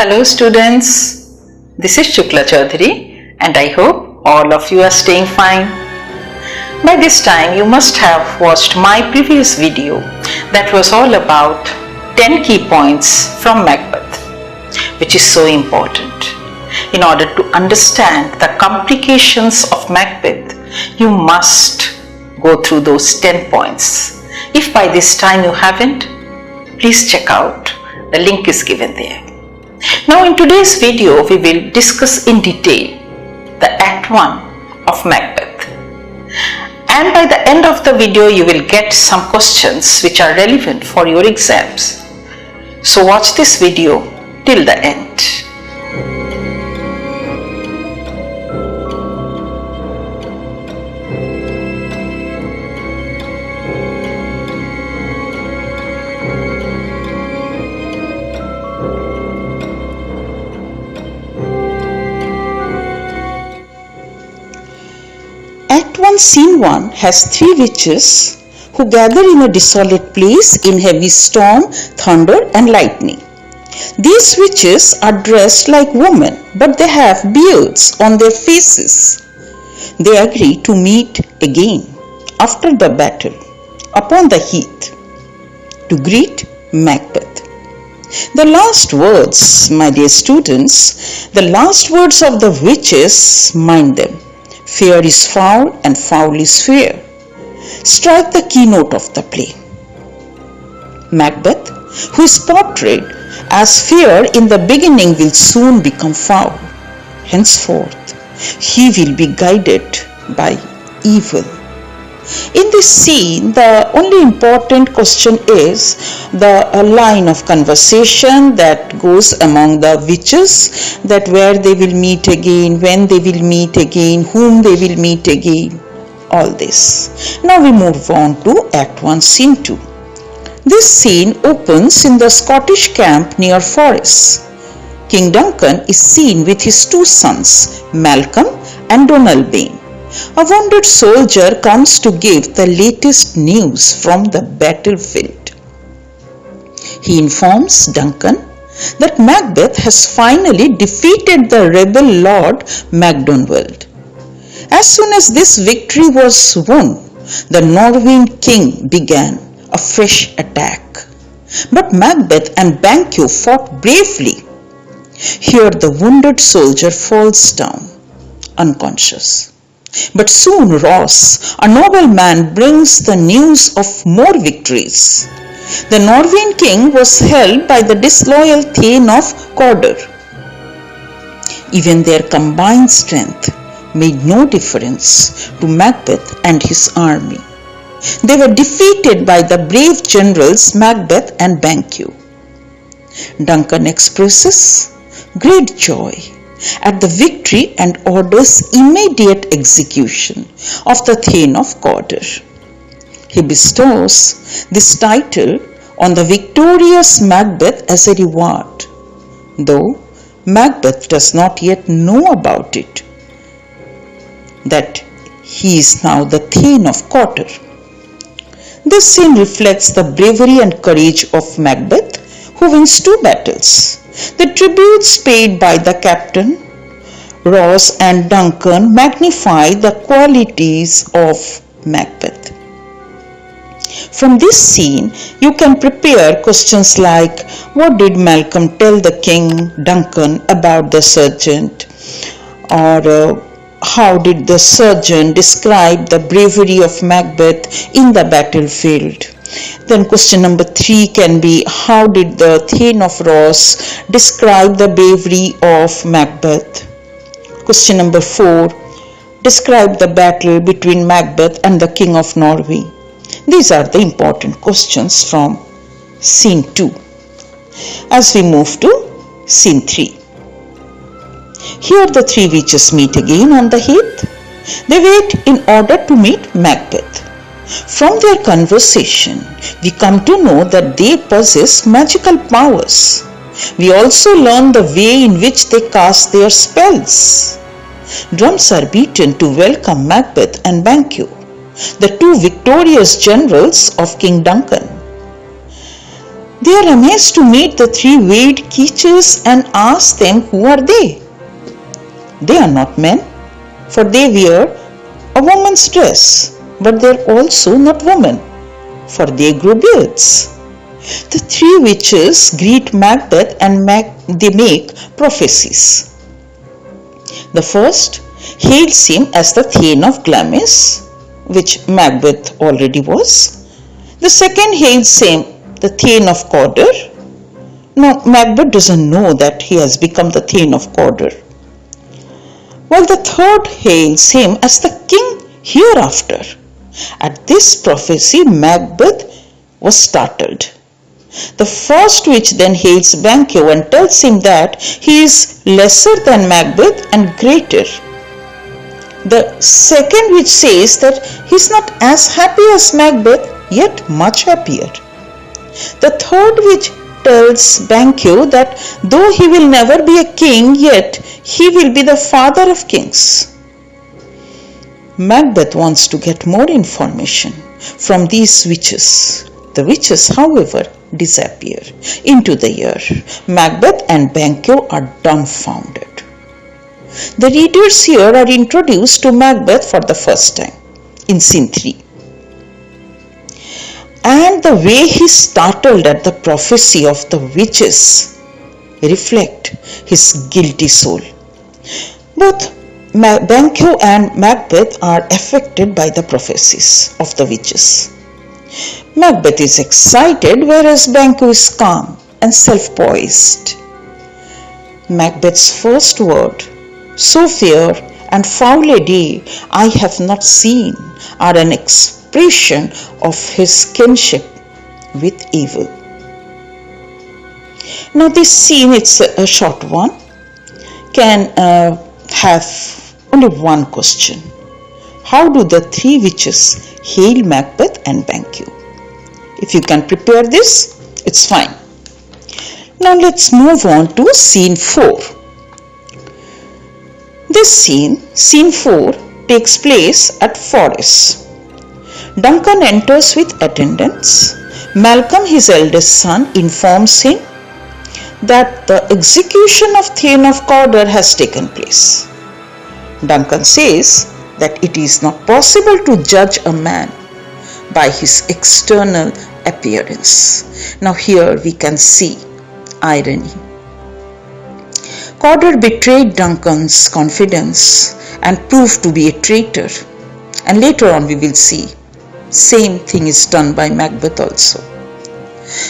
Hello students, this is Shukla Choudhury and I hope all of you are staying fine. By this time you must have watched my previous video that was all about 10 key points from Macbeth, which is so important. In order to understand the complications of Macbeth, you must go through those 10 points. If by this time you haven't, please check out. The link is given there. Now in today's video, we will discuss in detail the Act 1 of Macbeth. And by the end of the video, you will get some questions which are relevant for your exams. So watch this video till the end. Act 1, Scene 1 has three witches who gather in a desolate place in heavy storm, thunder and lightning. These witches are dressed like women, but they have beards on their faces. They agree to meet again after the battle upon the heath to greet Macbeth. The last words, my dear students, the last words of the witches, mind them. Fair is foul and foul is fair. Strike the keynote of the play. Macbeth, who is portrayed as fair in the beginning, will soon become foul. Henceforth, he will be guided by evil. In this scene, the only important question is the line of conversation that goes among the witches, that where they will meet again, when they will meet again, whom they will meet again, all this. Now we move on to Act 1, Scene 2. This scene opens in the Scottish camp near Forres. King Duncan is seen with his two sons, Malcolm and Donalbain. A wounded soldier comes to give the latest news from the battlefield. He informs Duncan that Macbeth has finally defeated the rebel Lord Macdonald. As soon as this victory was won, the Norwegian king began a fresh attack. But Macbeth and Banquo fought bravely. Here the wounded soldier falls down, unconscious. But soon Ross, a noble man, brings the news of more victories. The Norwegian king was held by the disloyal Thane of Cawdor. Even their combined strength made no difference to Macbeth and his army. They were defeated by the brave generals Macbeth and Banquo. Duncan expresses great joy at the victory and orders immediate execution of the Thane of Cawdor. He bestows this title on the victorious Macbeth as a reward, though Macbeth does not yet know about it, that he is now the Thane of Cawdor. This scene reflects the bravery and courage of Macbeth, who wins two battles. The tributes paid by the captain, Ross and Duncan magnify the qualities of Macbeth. From this scene, you can prepare questions like, what did Malcolm tell the king, Duncan, about the sergeant? Or how did the sergeant describe the bravery of Macbeth in the battlefield? Then question number 3 can be, how did the Thane of Ross describe the bravery of Macbeth? Question number 4, describe the battle between Macbeth and the King of Norway. These are the important questions from Scene 2. As we move to Scene 3. Here the three witches meet again on the heath. They wait in order to meet Macbeth. From their conversation, we come to know that they possess magical powers. We also learn the way in which they cast their spells. Drums are beaten to welcome Macbeth and Banquo, the two victorious generals of King Duncan. They are amazed to meet the three veiled creatures and ask them who are they. They are not men, for they wear a woman's dress, but they are also not women, for they grow beards. The three witches greet Macbeth and they make prophecies. The first hails him as the Thane of Glamis, which Macbeth already was. The second hails him the Thane of Cawdor. Now Macbeth doesn't know that he has become the Thane of Cawdor. While the third hails him as the King hereafter. At this prophecy, Macbeth was startled. The first witch then hails Banquo and tells him that he is lesser than Macbeth and greater. The second witch says that he is not as happy as Macbeth, yet much happier. The third witch tells Banquo that though he will never be a king, yet he will be the father of kings. Macbeth wants to get more information from these witches. The witches, however, disappear into the air. Macbeth and Banquo are dumbfounded. The readers here are introduced to Macbeth for the first time in scene 3. And the way he startled at the prophecy of the witches reflect his guilty soul. Both Banquo and Macbeth are affected by the prophecies of the witches. Macbeth is excited, whereas Banquo is calm and self-poised. Macbeth's first word, "So fair and foul a day I have not seen," are an expression of his kinship with evil. Now this scene, it's a short one, can have only one question. How do the three witches hail Macbeth and Banquo? If you can prepare this, it's fine. Now let's move on to scene 4. This scene 4, takes place at Forres. Duncan enters with attendants. Malcolm, his eldest son, informs him that the execution of Thane of Cawdor has taken place. Duncan says that it is not possible to judge a man by his external appearance. Now here we can see irony. Cawdor betrayed Duncan's confidence and proved to be a traitor. And later on we will see same thing is done by Macbeth also.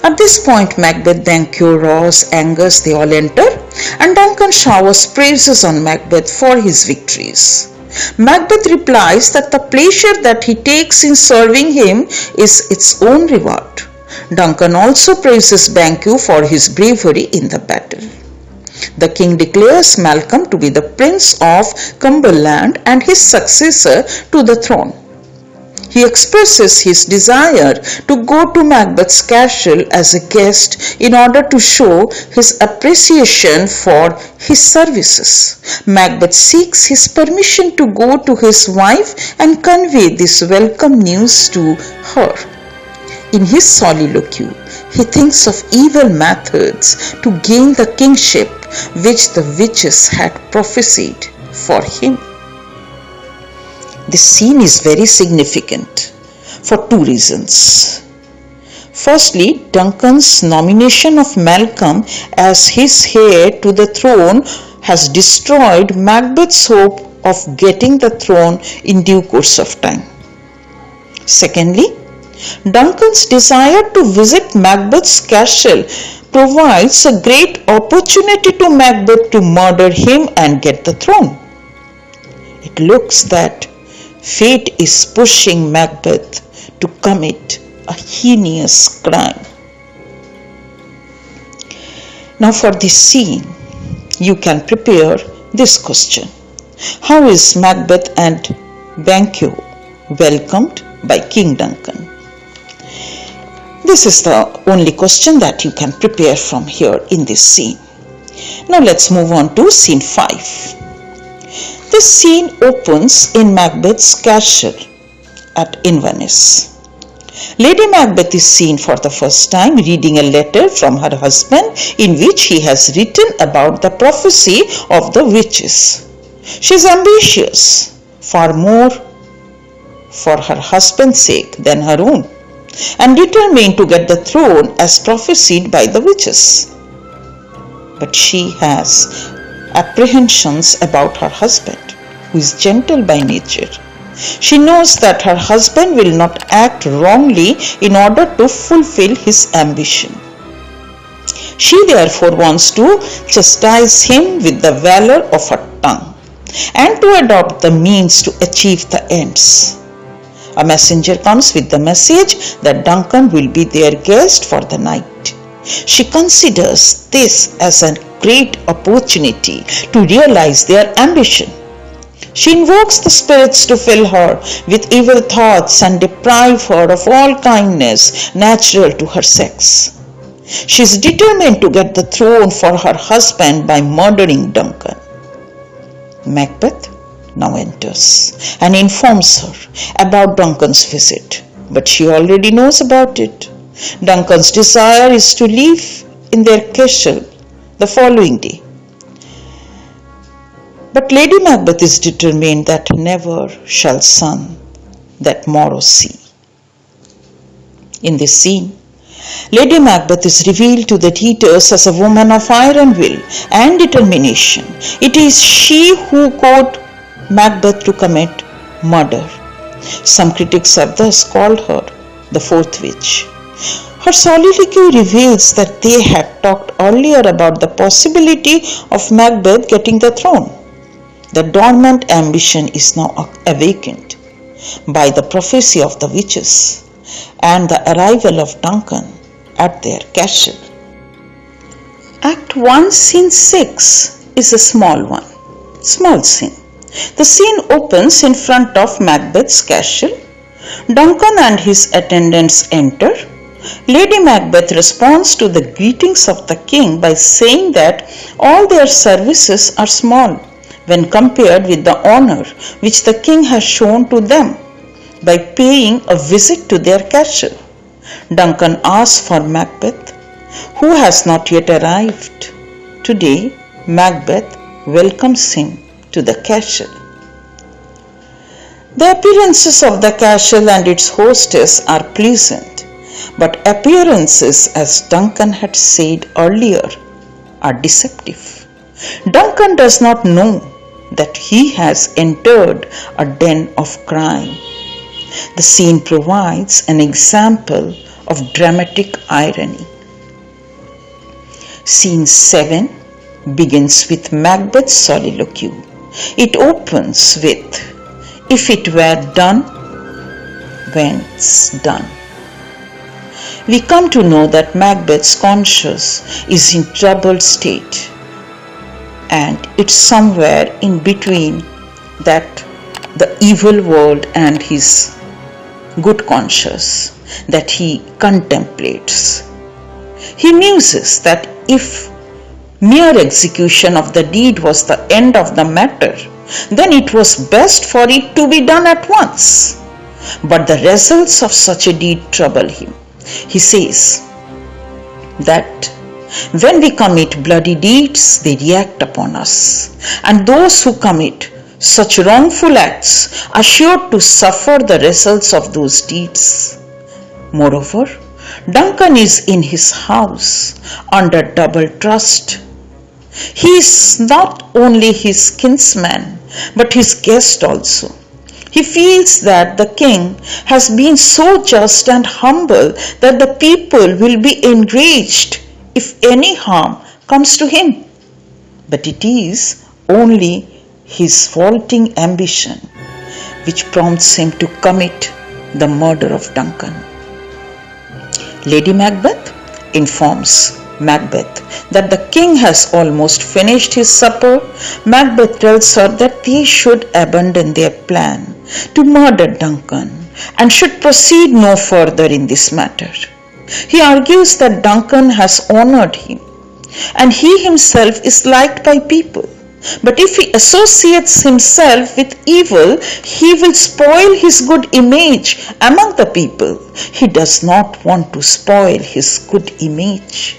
At this point, Macbeth, Banquo, Ross, Angus, they all enter, and Duncan showers praises on Macbeth for his victories. Macbeth replies that the pleasure that he takes in serving him is its own reward. Duncan also praises Banquo for his bravery in the battle. The king declares Malcolm to be the Prince of Cumberland and his successor to the throne. He expresses his desire to go to Macbeth's castle as a guest in order to show his appreciation for his services. Macbeth seeks his permission to go to his wife and convey this welcome news to her. In his soliloquy, he thinks of evil methods to gain the kingship which the witches had prophesied for him. This scene is very significant for two reasons. Firstly, Duncan's nomination of Malcolm as his heir to the throne has destroyed Macbeth's hope of getting the throne in due course of time. Secondly, Duncan's desire to visit Macbeth's castle provides a great opportunity to Macbeth to murder him and get the throne. It looks that fate is pushing Macbeth to commit a heinous crime. Now for this scene, you can prepare this question. How is Macbeth and Banquo welcomed by King Duncan? This is the only question that you can prepare from here in this scene. Now let's move on to scene 5. This scene opens in Macbeth's castle at Inverness. Lady Macbeth is seen for the first time reading a letter from her husband in which he has written about the prophecy of the witches. She is ambitious, far more for her husband's sake than her own, and determined to get the throne as prophesied by the witches. But she has apprehensions about her husband, who is gentle by nature. She knows that her husband will not act wrongly in order to fulfill his ambition. She therefore wants to chastise him with the valor of her tongue and to adopt the means to achieve the ends. A messenger comes with the message that Duncan will be their guest for the night. She considers this as a great opportunity to realize their ambition. She invokes the spirits to fill her with evil thoughts and deprive her of all kindness natural to her sex. She is determined to get the throne for her husband by murdering Duncan. Macbeth now enters and informs her about Duncan's visit, but she already knows about it. Duncan's desire is to live in their castle the following day. But Lady Macbeth is determined that never shall sun that morrow see. In this scene, Lady Macbeth is revealed to the readers as a woman of iron will and determination. It is she who caused Macbeth to commit murder. Some critics have thus called her the fourth witch. Her soliloquy reveals that they had talked earlier about the possibility of Macbeth getting the throne. The dormant ambition is now awakened by the prophecy of the witches and the arrival of Duncan at their castle. Act 1, Scene 6 is a small scene. The scene opens in front of Macbeth's castle. Duncan and his attendants enter. Lady Macbeth responds to the greetings of the king by saying that all their services are small when compared with the honor which the king has shown to them by paying a visit to their castle. Duncan asks for Macbeth, who has not yet arrived. Today, Macbeth welcomes him to the castle. The appearances of the castle and its hostess are pleasant, but appearances, as Duncan had said earlier, are deceptive. Duncan does not know that he has entered a den of crime. The scene provides an example of dramatic irony. Scene 7 begins with Macbeth's soliloquy. It opens with, "If it were done, when's done?" We come to know that Macbeth's conscience is in troubled state, and it's somewhere in between that the evil world and his good conscience that he contemplates. He muses that if mere execution of the deed was the end of the matter, then it was best for it to be done at once. But the results of such a deed trouble him. He says that when we commit bloody deeds, they react upon us, and those who commit such wrongful acts are sure to suffer the results of those deeds. Moreover, Duncan is in his house under double trust. He is not only his kinsman, but his guest also. He feels that the king has been so just and humble that the people will be enraged if any harm comes to him. But it is only his vaulting ambition which prompts him to commit the murder of Duncan. Lady Macbeth informs Macbeth that the king has almost finished his supper. Macbeth tells her that they should abandon their plan to murder Duncan and should proceed no further in this matter. He argues that Duncan has honored him and he himself is liked by people. But if he associates himself with evil, he will spoil his good image among the people. He does not want to spoil his good image.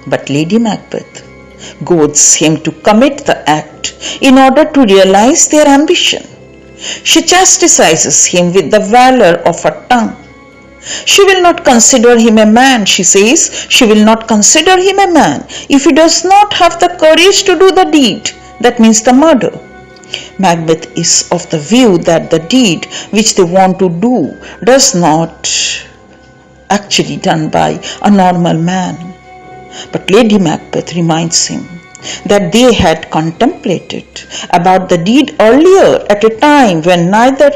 But Lady Macbeth goads him to commit the act in order to realize their ambition. She chastises him with the valor of her tongue. She will not consider him a man, she says. She will not consider him a man if he does not have the courage to do the deed, that means the murder. Macbeth is of the view that the deed which they want to do does not actually done by a normal man. But Lady Macbeth reminds him that they had contemplated about the deed earlier at a time when neither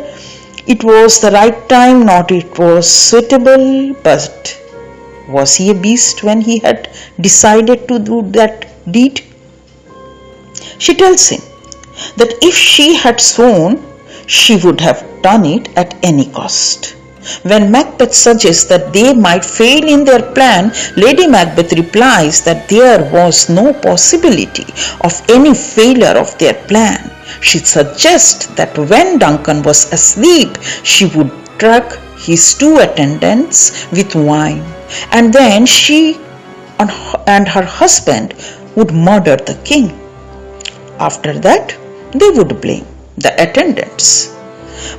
it was the right time nor it was suitable. But was he a beast when he had decided to do that deed? She tells him that if she had sworn, she would have done it at any cost. When Macbeth suggests that they might fail in their plan, Lady Macbeth replies that there was no possibility of any failure of their plan. She suggests that when Duncan was asleep, she would drug his 2 attendants with wine, and then she and her husband would murder the king. After that, they would blame the attendants.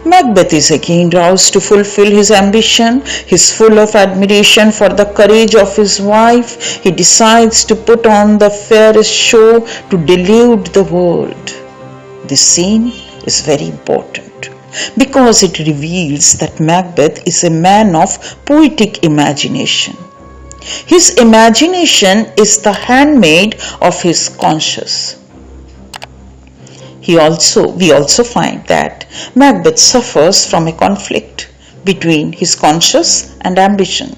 Macbeth is again roused to fulfill his ambition. He is full of admiration for the courage of his wife. He decides to put on the fairest show to delude the world. This scene is very important because it reveals that Macbeth is a man of poetic imagination. His imagination is the handmaid of his conscience. We also find that Macbeth suffers from a conflict between his conscience and ambition.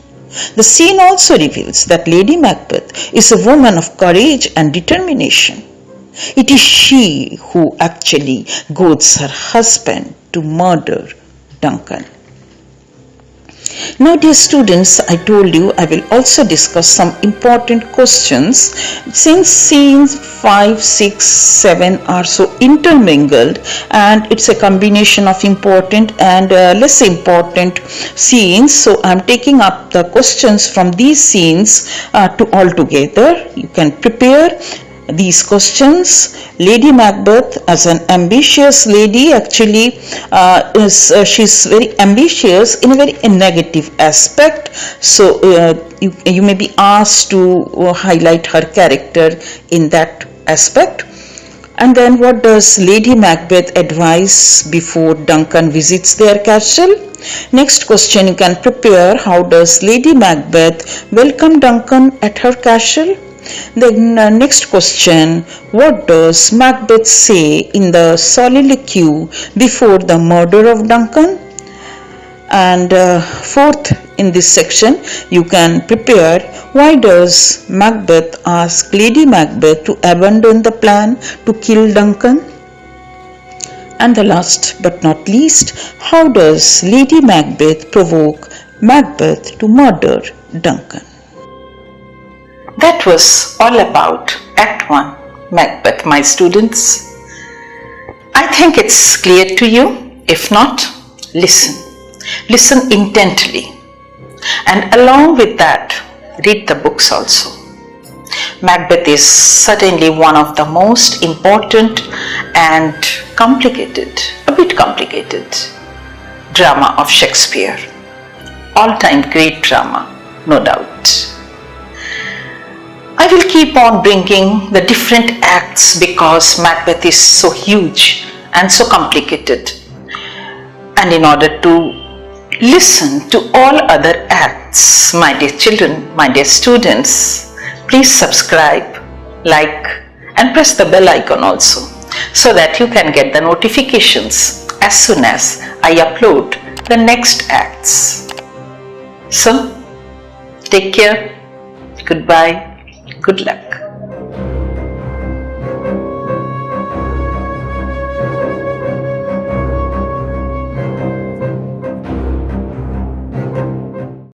The scene also reveals that Lady Macbeth is a woman of courage and determination. It is she who actually goads her husband to murder Duncan. Now, dear students, I told you I will also discuss some important questions since scenes 5, 6, 7 are so intermingled, and it's a combination of important and less important scenes. So I'm taking up the questions from these scenes to all together. You can prepare these questions. Lady Macbeth, as an ambitious lady, actually she's very ambitious in a very negative aspect. So you may be asked to highlight her character in that aspect. And then, what does Lady Macbeth advise before Duncan visits their castle? Next question you can prepare: how does Lady Macbeth welcome Duncan at her castle? Then next question: what does Macbeth say in the soliloquy before the murder of Duncan? And fourth, in this section you can prepare: why does Macbeth ask Lady Macbeth to abandon the plan to kill Duncan? And the last but not least, how does Lady Macbeth provoke Macbeth to murder Duncan? That was all about Act 1, Macbeth, my students. I think it's clear to you. If not, listen. Listen intently. And along with that, read the books also. Macbeth is certainly one of the most important and a bit complicated drama of Shakespeare. All-time great drama, no doubt. I will keep on bringing the different acts because Macbeth is so huge and so complicated. And in order to listen to all other acts, my dear children, my dear students, please subscribe, like, and press the bell icon also, so that you can get the notifications as soon as I upload the next acts. So, take care, goodbye, good luck.